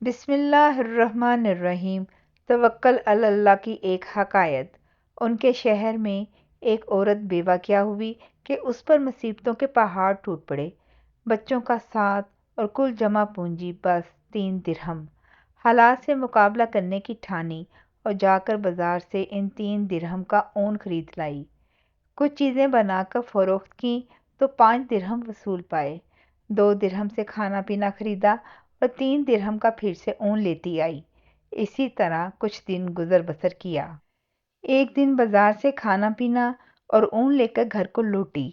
بسم اللہ الرحمن الرحیم۔ توکل علی اللہ کی ایک حکایت۔ ان کے شہر میں ایک عورت بیوہ کیا ہوئی کہ اس پر مصیبتوں کے پہاڑ ٹوٹ پڑے۔ بچوں کا ساتھ اور کل جمع پونجی بس 3 درہم۔ حالات سے مقابلہ کرنے کی ٹھانی اور جا کر بازار سے ان 3 درہم کا اون خرید لائی۔ کچھ چیزیں بنا کر فروخت کیں تو 5 درہم وصول پائے۔ 2 درہم سے کھانا پینا خریدا اور 3 درہم کا پھر سے اون لیتی آئی۔ اسی طرح کچھ دن گزر بسر کیا۔ ایک دن بازار سے کھانا پینا اور اون لے کر گھر کو لوٹی۔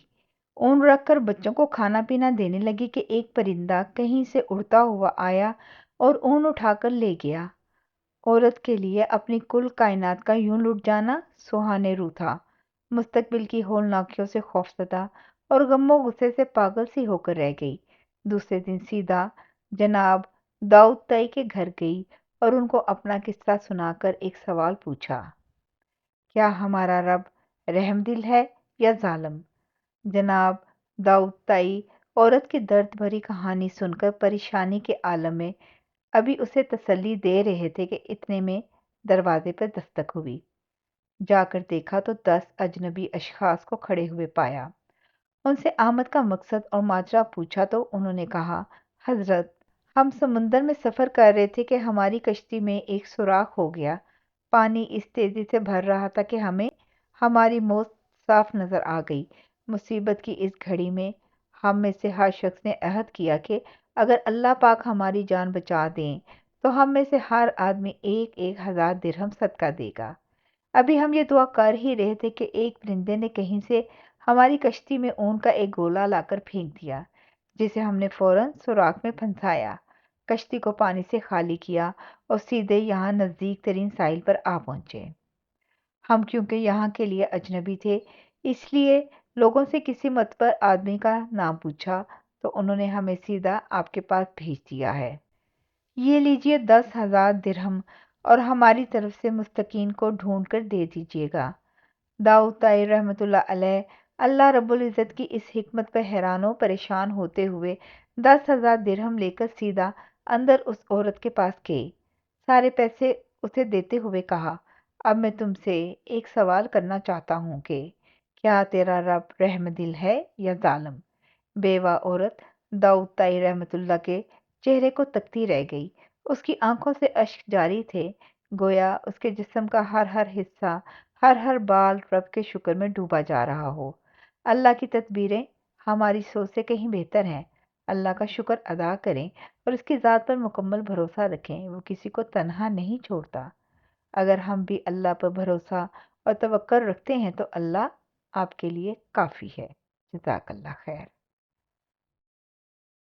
اون رکھ کر بچوں کو کھانا پینا دینے لگی کہ ایک پرندہ کہیں سے اڑتا ہوا آیا اور اون اٹھا کر لے گیا۔ عورت کے لیے اپنی کل کائنات کا یوں لٹ جانا سہانے رو تھا۔ مستقبل کی ہولناکیوں سے خوفزدہ اور غم و غصے سے پاگل سی ہو کر رہ گئی۔ دوسرے دن سیدھا جناب داؤد تائی کے گھر گئی اور ان کو اپنا قصہ سنا کر ایک سوال پوچھا، کیا ہمارا رب رحم دل ہے یا ظالم؟ جناب داؤد تائی عورت کی درد بھری کہانی سن کر پریشانی کے عالم میں ابھی اسے تسلی دے رہے تھے کہ اتنے میں دروازے پر دستک ہوئی۔ جا کر دیکھا تو 10 اجنبی اشخاص کو کھڑے ہوئے پایا۔ ان سے آمد کا مقصد اور ماجرا پوچھا تو انہوں نے کہا، حضرت ہم سمندر میں سفر کر رہے تھے کہ ہماری کشتی میں ایک سوراخ ہو گیا۔ پانی اس تیزی سے بھر رہا تھا کہ ہمیں ہماری موت صاف نظر آ گئی۔ مصیبت کی اس گھڑی میں ہم میں سے ہر شخص نے عہد کیا کہ اگر اللہ پاک ہماری جان بچا دیں تو ہم میں سے ہر آدمی 1,000 درہم صدقہ دے گا۔ ابھی ہم یہ دعا کر ہی رہے تھے کہ ایک پرندے نے کہیں سے ہماری کشتی میں اون کا ایک گولا لا کر پھینک دیا، جسے ہم نے فوراً سوراخ میں پھنسایا، کشتی کو پانی سے خالی کیا اور سیدھے یہاں نزدیک ترین ساحل پر آ پہنچے۔ ہم کیونکہ یہاں کے لیے اجنبی تھے اس لیے لوگوں سے کسی معتبر آدمی کا نام پوچھا تو انہوں نے ہمیں سیدھا آپ کے پاس بھیج دیا ہے۔ یہ لیجئے 10,000 درہم اور ہماری طرف سے مستقین کو ڈھونڈ کر دے دیجیے گا۔ داؤد تائی رحمۃ اللہ علیہ اللہ رب العزت کی اس حکمت پر حیران و پریشان ہوتے ہوئے 10,000 درہم لے کر سیدھا اندر اس عورت کے پاس گئے۔ سارے پیسے اسے دیتے ہوئے کہا، اب میں تم سے ایک سوال کرنا چاہتا ہوں کہ کیا تیرا رب رحم دل ہے یا ظالم؟ بیوہ عورت داؤد تائی رحمۃ اللہ کے چہرے کو تکتی رہ گئی۔ اس کی آنکھوں سے اشک جاری تھے، گویا اس کے جسم کا ہر حصہ، ہر بال رب کے شکر میں ڈوبا جا رہا ہو۔ اللہ کی تدبیریں ہماری سوچ سے کہیں بہتر ہیں۔ اللہ کا شکر ادا کریں اور اس کی ذات پر مکمل بھروسہ رکھیں، وہ کسی کو تنہا نہیں چھوڑتا۔ اگر ہم بھی اللہ پر بھروسہ اور توکل رکھتے ہیں تو اللہ آپ کے لیے کافی ہے۔ جزاک اللہ خیر۔